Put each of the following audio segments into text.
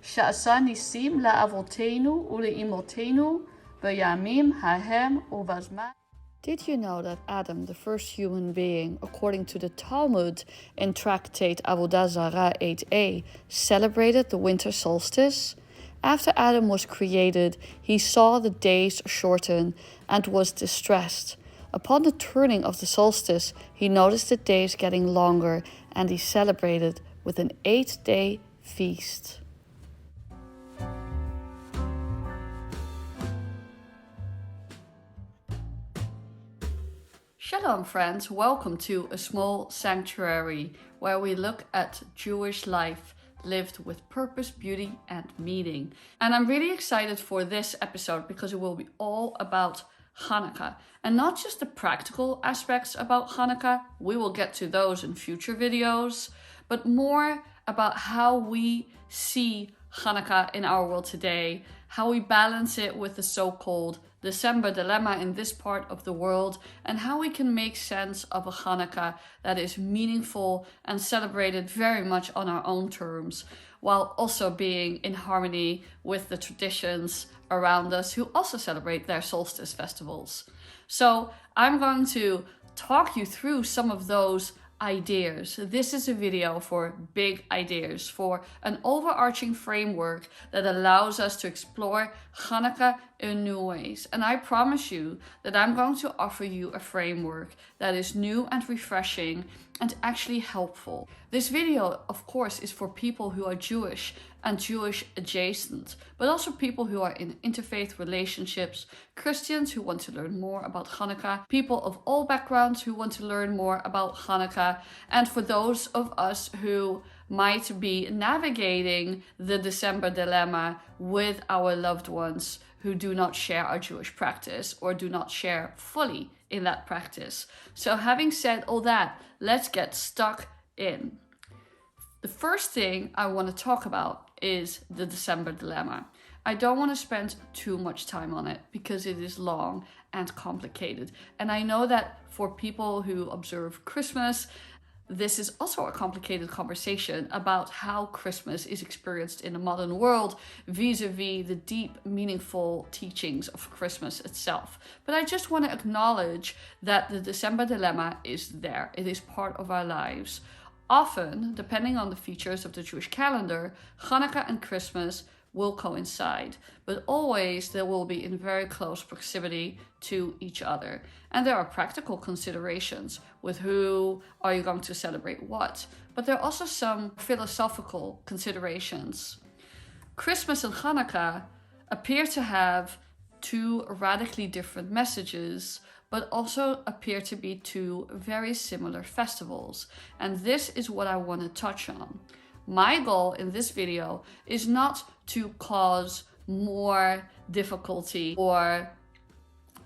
שעשה ניסים לאבותינו ולאמותינו בימים ההם ובזמן. Did you know that Adam, the first human being, according to the Talmud in tractate Avodah Zarah 8a, celebrated the winter solstice? After Adam was created, he saw the days shorten and was distressed. Upon the turning of the solstice, he noticed the days getting longer, and he celebrated with an 8-day feast. Shalom friends, welcome to A Small Sanctuary, where we look at Jewish life lived with purpose, beauty and meaning. And I'm really excited for this episode because it will be all about Hanukkah. And not just the practical aspects about Hanukkah, we will get to those in future videos, but more about how we see Hanukkah in our world today, how we balance it with the so-called December dilemma in this part of the world, and how we can make sense of a Hanukkah that is meaningful and celebrated very much on our own terms, while also being in harmony with the traditions around us who also celebrate their solstice festivals. So I'm going to talk you through some of those ideas. This is a video for big ideas, for an overarching framework that allows us to explore Hanukkah in new ways. And I promise you that I'm going to offer you a framework that is new and refreshing and actually helpful. This video, of course, is for people who are Jewish and Jewish adjacent, but also people who are in interfaith relationships, Christians who want to learn more about Hanukkah, people of all backgrounds who want to learn more about Hanukkah, and for those of us who might be navigating the December dilemma with our loved ones who do not share our Jewish practice or do not share fully in that practice. So having said all that, let's get stuck in. The first thing I want to talk about is the December dilemma. I don't want to spend too much time on it because it is long and complicated. And I know that for people who observe Christmas, this is also a complicated conversation about how Christmas is experienced in the modern world vis-a-vis the deep, meaningful teachings of Christmas itself. But I just want to acknowledge that the December dilemma is there. It is part of our lives. Often, depending on the features of the Jewish calendar, Hanukkah and Christmas will coincide, but always they will be in very close proximity to each other. And there are practical considerations with who are you going to celebrate what, but there are also some philosophical considerations. Christmas and Hanukkah appear to have two radically different messages, but also appear to be two very similar festivals. And this is what I want to touch on. My goal in this video is not to cause more difficulty or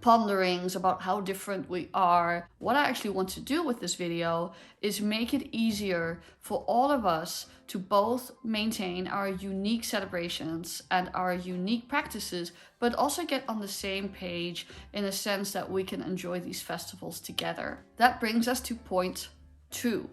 ponderings about how different we are. What I actually want to do with this video is make it easier for all of us to both maintain our unique celebrations and our unique practices, but also get on the same page in a sense that we can enjoy these festivals together. That brings us to point 2,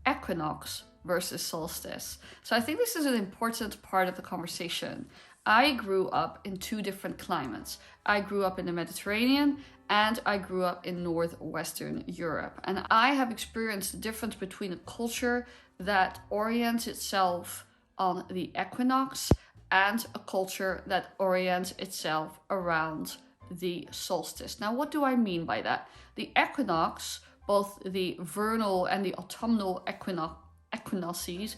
equinox versus solstice. So I think this is an important part of the conversation. I grew up in two different climates. I grew up in the Mediterranean and I grew up in northwestern Europe. And I have experienced the difference between a culture that orients itself on the equinox and a culture that orients itself around the solstice. Now, what do I mean by that? The equinox, both the vernal and the autumnal equinoxes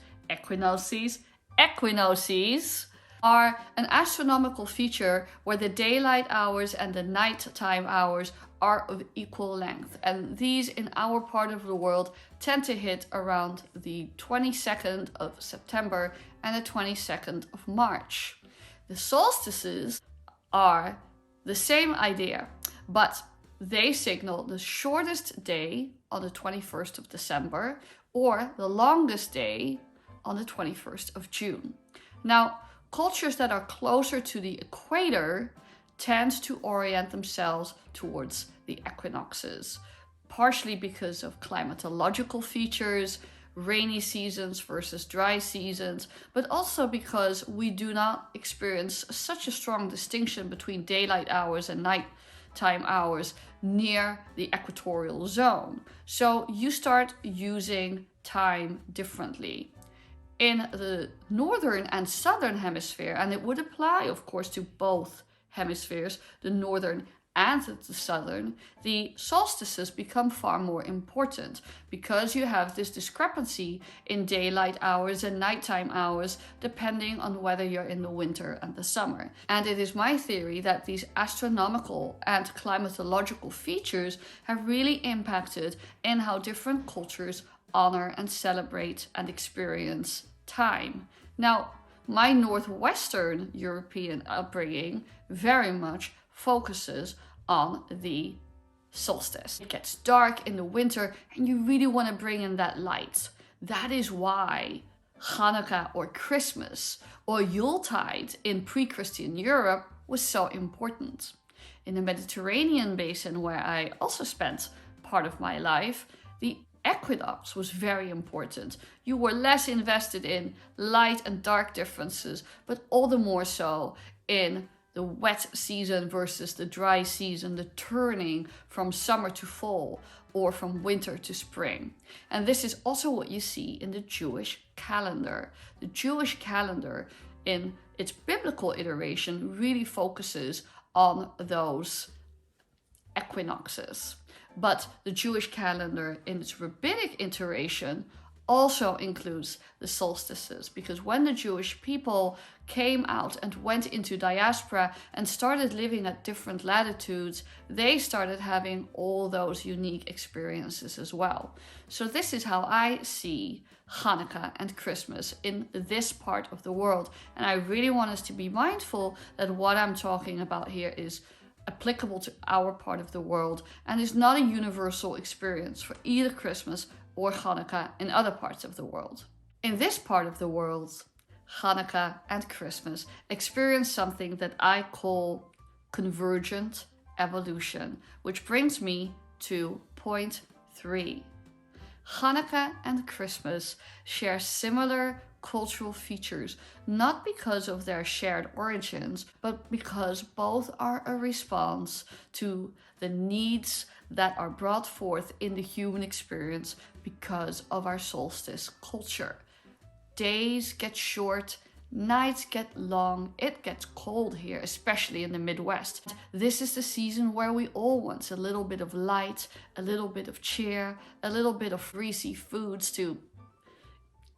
are an astronomical feature where the daylight hours and the nighttime hours are of equal length. And these in our part of the world tend to hit around the 22nd of September and the 22nd of March. The solstices are the same idea, but they signal the shortest day on the 21st of December or the longest day on the 21st of June. Now, cultures that are closer to the equator tend to orient themselves towards the equinoxes, partially because of climatological features, rainy seasons versus dry seasons, but also because we do not experience such a strong distinction between daylight hours and nighttime hours near the equatorial zone. So you start using time differently. In the northern and southern hemisphere, and it would apply, of course, to both hemispheres, the northern and the southern, the solstices become far more important because you have this discrepancy in daylight hours and nighttime hours depending on whether you're in the winter and the summer. And it is my theory that these astronomical and climatological features have really impacted in how different cultures honor and celebrate and experience time. Now, my Northwestern European upbringing very much focuses on the solstice. It gets dark in the winter and you really want to bring in that light. That is why Hanukkah or Christmas or Yuletide in pre-Christian Europe was so important. In the Mediterranean basin, where I also spent part of my life, the equinox was very important. You were less invested in light and dark differences, but all the more so in the wet season versus the dry season, the turning from summer to fall or from winter to spring. And this is also what you see in the Jewish calendar. The Jewish calendar in its biblical iteration really focuses on those equinoxes. But the Jewish calendar in its rabbinic iteration also includes the solstices, because when the Jewish people came out and went into diaspora and started living at different latitudes, they started having all those unique experiences as well. So this is how I see Hanukkah and Christmas in this part of the world. And I really want us to be mindful that what I'm talking about here is applicable to our part of the world and is not a universal experience for either Christmas or Hanukkah in other parts of the world. In this part of the world, Hanukkah and Christmas experience something that I call convergent evolution, which brings me to point 3. Hanukkah and Christmas share similar cultural features, not because of their shared origins, but because both are a response to the needs that are brought forth in the human experience because of our solstice culture. Days get short, nights get long, it gets cold here, especially in the Midwest. This is the season where we all want a little bit of light, a little bit of cheer, a little bit of greasy foods to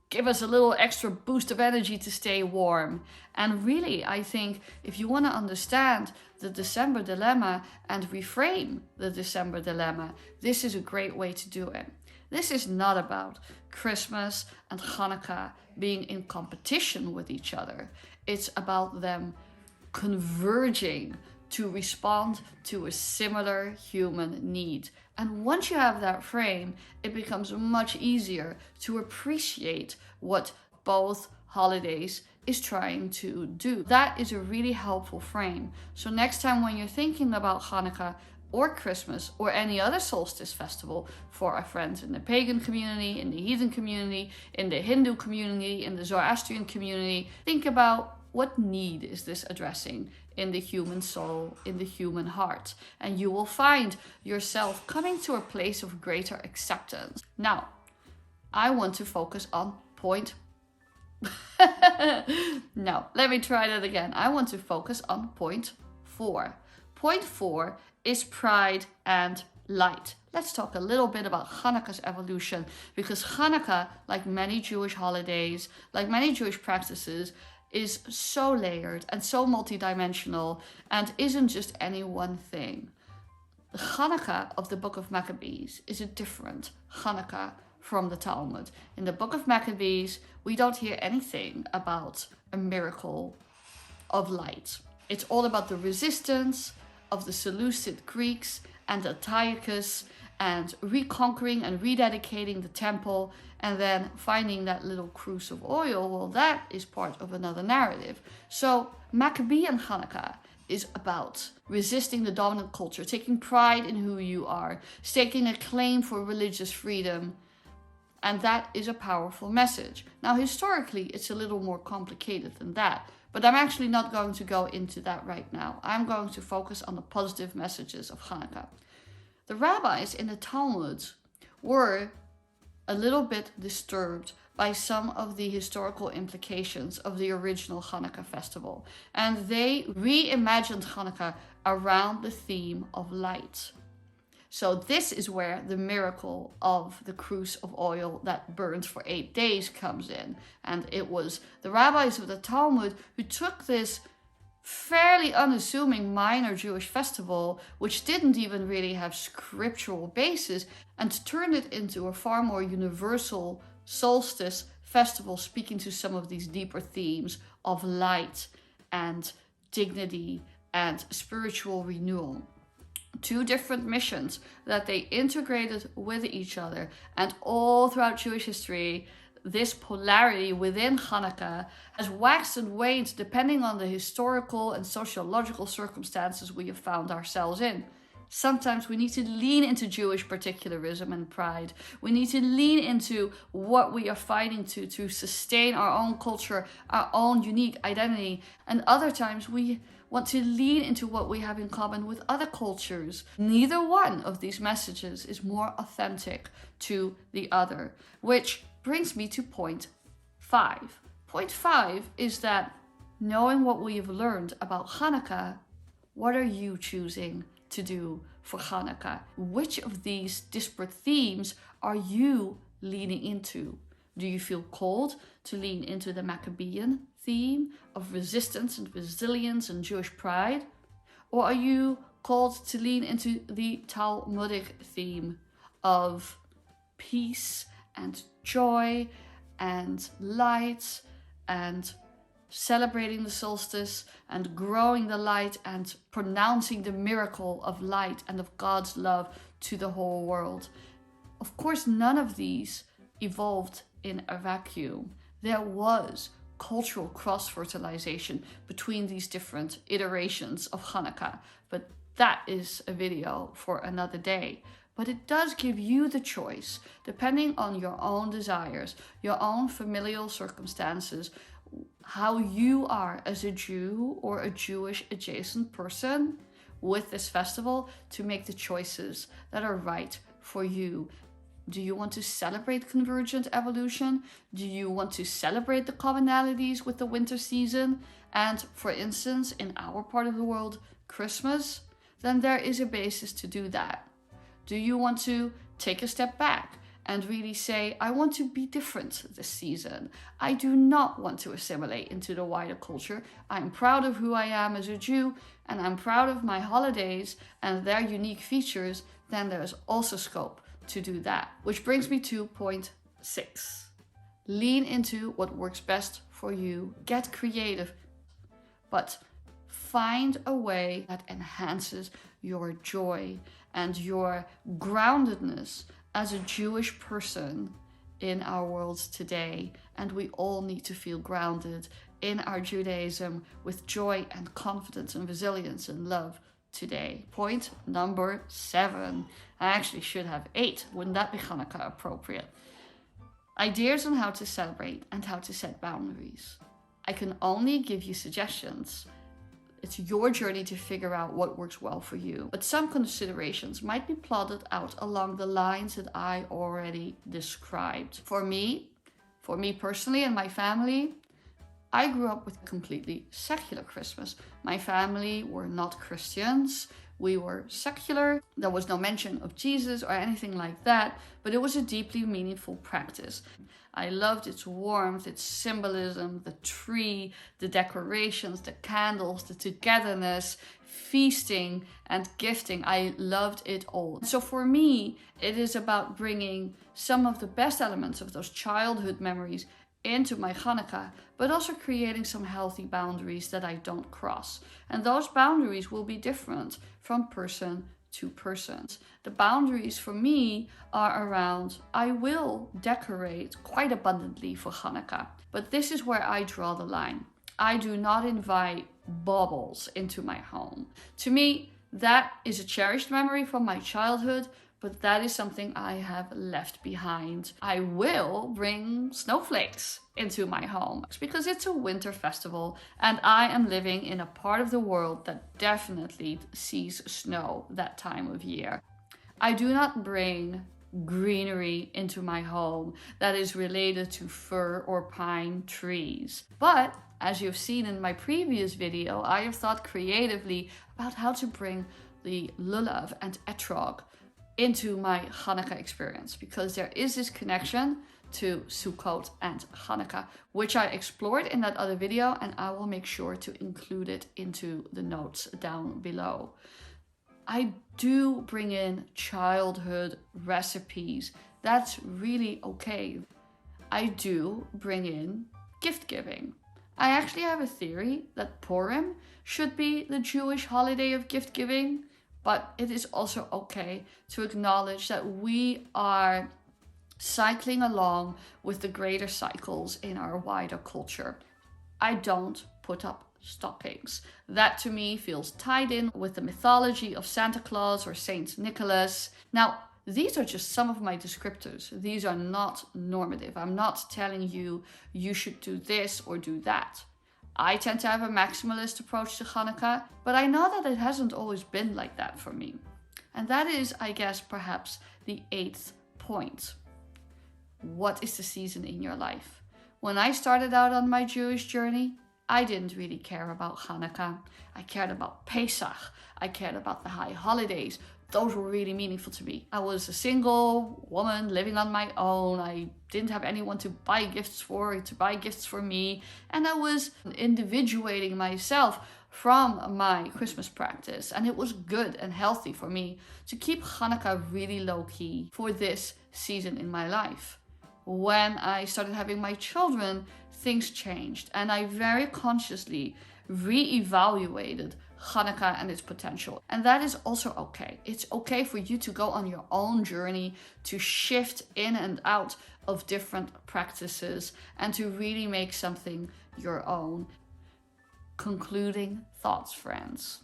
give us a little extra boost of energy to stay warm. And really, I think if you want to understand the December dilemma and reframe the December dilemma, this is a great way to do it. This is not about Christmas and Hanukkah being in competition with each other. It's about them converging to respond to a similar human need. And once you have that frame, it becomes much easier to appreciate what both holidays is trying to do. That is a really helpful frame. So next time when you're thinking about Hanukkah or Christmas or any other solstice festival for our friends in the pagan community, in the heathen community, in the Hindu community, in the Zoroastrian community, think about what need is this addressing in the human soul, in the human heart. And you will find yourself coming to a place of greater acceptance. Now, I want to focus on point. No, let me try that again. I want to focus on point 4. Point 4 is pride and light. Let's talk a little bit about Hanukkah's evolution, because Hanukkah, like many Jewish holidays, like many Jewish practices, is so layered and so multidimensional and isn't just any one thing. The Hanukkah of the book of Maccabees is a different Hanukkah from the Talmud. In the book of Maccabees, we don't hear anything about a miracle of light. It's all about the resistance of the Seleucid Greeks and Antiochus and reconquering and rededicating the temple and then finding that little cruse of oil. Well, that is part of another narrative. So Maccabean Hanukkah is about resisting the dominant culture, taking pride in who you are, staking a claim for religious freedom, And that is a powerful message. Now, historically, it's a little more complicated than that, but I'm actually not going to go into that right now. I'm going to focus on the positive messages of Hanukkah. The rabbis in the Talmud were a little bit disturbed by some of the historical implications of the original Hanukkah festival, and they reimagined Hanukkah around the theme of light. So this is where the miracle of the cruse of oil that burns for 8 days comes in. And it was the rabbis of the Talmud who took this fairly unassuming minor Jewish festival, which didn't even really have scriptural basis, and turned it into a far more universal solstice festival, speaking to some of these deeper themes of light and dignity and spiritual renewal. Two different missions that they integrated with each other, and all throughout Jewish history, this polarity within Hanukkah has waxed and waned depending on the historical and sociological circumstances we have found ourselves in. Sometimes we need to lean into Jewish particularism and pride. We need to lean into what we are fighting to sustain our own culture, our own unique identity. And other times we want to lean into what we have in common with other cultures. Neither one of these messages is more authentic to the other, which brings me to point 5. Point 5 is that knowing what we have learned about Hanukkah, what are you choosing to do for Hanukkah? Which of these disparate themes are you leaning into? Do you feel called to lean into the Maccabean theme of resistance and resilience and Jewish pride? Or are you called to lean into the Talmudic theme of peace and joy and light and celebrating the solstice and growing the light and pronouncing the miracle of light and of God's love to the whole world? Of course, none of these evolved in a vacuum. There was cultural cross-fertilization between these different iterations of Hanukkah, but that is a video for another day. But it does give you the choice, depending on your own desires, your own familial circumstances, how you are as a Jew or a Jewish adjacent person with this festival, to make the choices that are right for you. Do you want to celebrate convergent evolution? Do you want to celebrate the commonalities with the winter season? And for instance, in our part of the world, Christmas? Then there is a basis to do that. Do you want to take a step back and really say, I want to be different this season. I do not want to assimilate into the wider culture. I'm proud of who I am as a Jew, and I'm proud of my holidays and their unique features. Then there's also scope to do that. Which brings me to point 6. Lean into what works best for you. Get creative, but find a way that enhances your joy and your groundedness as a Jewish person in our world today. And we all need to feel grounded in our Judaism with joy and confidence and resilience and love today. Point number 7. I actually should have 8. Wouldn't that be Hanukkah appropriate? Ideas on how to celebrate and how to set boundaries. I can only give you suggestions. It's your journey to figure out what works well for you. But some considerations might be plotted out along the lines that I already described. For me personally and my family, I grew up with a completely secular Christmas. My family were not Christians. We were secular. There was no mention of Jesus or anything like that, but it was a deeply meaningful practice. I loved its warmth, its symbolism, the tree, the decorations, the candles, the togetherness, feasting and gifting. I loved it all. So for me, it is about bringing some of the best elements of those childhood memories into my Hanukkah, but also creating some healthy boundaries that I don't cross. And those boundaries will be different from person to person. The boundaries for me are around, I will decorate quite abundantly for Hanukkah, but this is where I draw the line. I do not invite baubles into my home. To me, that is a cherished memory from my childhood, but that is something I have left behind. I will bring snowflakes into my home because it's a winter festival and I am living in a part of the world that definitely sees snow that time of year. I do not bring greenery into my home that is related to fir or pine trees. But as you've seen in my previous video, I have thought creatively about how to bring the lulav and etrog into my Hanukkah experience, because there is this connection to Sukkot and Hanukkah, which I explored in that other video, and I will make sure to include it into the notes down below. I do bring in childhood recipes. That's really okay. I do bring in gift giving. I actually have a theory that Purim should be the Jewish holiday of gift giving, but it is also okay to acknowledge that we are cycling along with the greater cycles in our wider culture. I don't put up stockings. That to me feels tied in with the mythology of Santa Claus or Saint Nicholas. Now, these are just some of my descriptors. These are not normative. I'm not telling you you should do this or do that. I tend to have a maximalist approach to Hanukkah, but I know that it hasn't always been like that for me. And that is, I guess, perhaps the 8th point. What is the season in your life? When I started out on my Jewish journey, I didn't really care about Hanukkah. I cared about Pesach. I cared about the high holidays. Those were really meaningful to me. I was a single woman living on my own. I didn't have anyone to buy gifts for me. And I was individuating myself from my Christmas practice. And it was good and healthy for me to keep Hanukkah really low key for this season in my life. When I started having my children, things changed. And I very consciously re-evaluated Hanukkah and its potential. And that is also okay. It's okay for you to go on your own journey, to shift in and out of different practices and to really make something your own. Concluding thoughts, friends.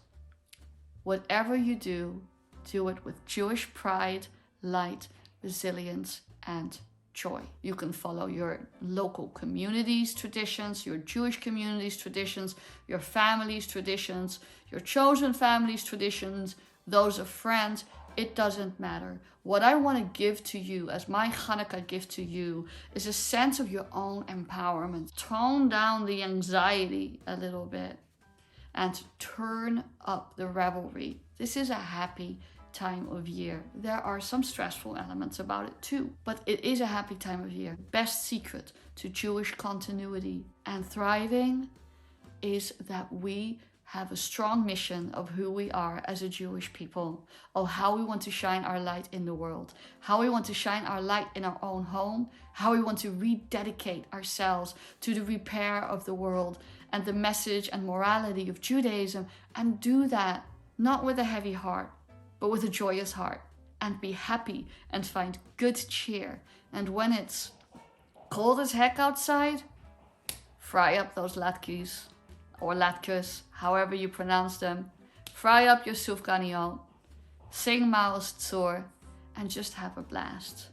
Whatever you do, do it with Jewish pride, light, resilience, and joy. You can follow your local community's traditions, your Jewish community's traditions, your family's traditions, your chosen family's traditions, those of friends. It doesn't matter. What I want to give to you as my Hanukkah gift to you is a sense of your own empowerment. Tone down the anxiety a little bit and turn up the revelry. This is a happy time of year. There are some stressful elements about it too, but it is a happy time of year. Best secret to Jewish continuity and thriving is that we have a strong mission of who we are as a Jewish people, of how we want to shine our light in the world, how we want to shine our light in our own home, how we want to rededicate ourselves to the repair of the world and the message and morality of Judaism, and do that not with a heavy heart, but with a joyous heart, and be happy and find good cheer. And when it's cold as heck outside, fry up those latkes or latkes, however you pronounce them. Fry up your sufganiyot, sing Maoz Tzor, and just have a blast.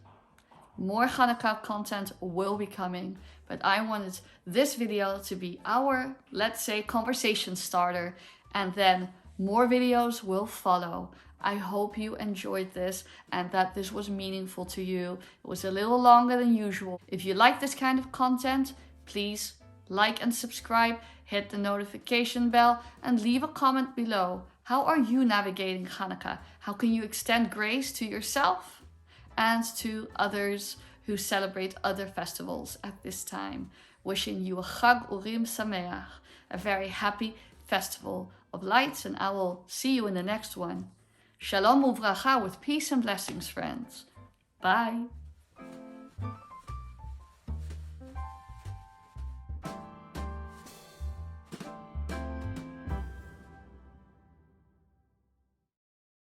More Hanukkah content will be coming, but I wanted this video to be our, let's say, conversation starter, and then more videos will follow. I hope you enjoyed this and that this was meaningful to you. It was a little longer than usual. If you like this kind of content, please like and subscribe, hit the notification bell, and leave a comment below. How are you navigating Hanukkah? How can you extend grace to yourself and to others who celebrate other festivals at this time? Wishing you a Chag Urim Sameach, a very happy festival of lights, and I will see you in the next one. Shalom uvracha, with peace and blessings, friends. Bye.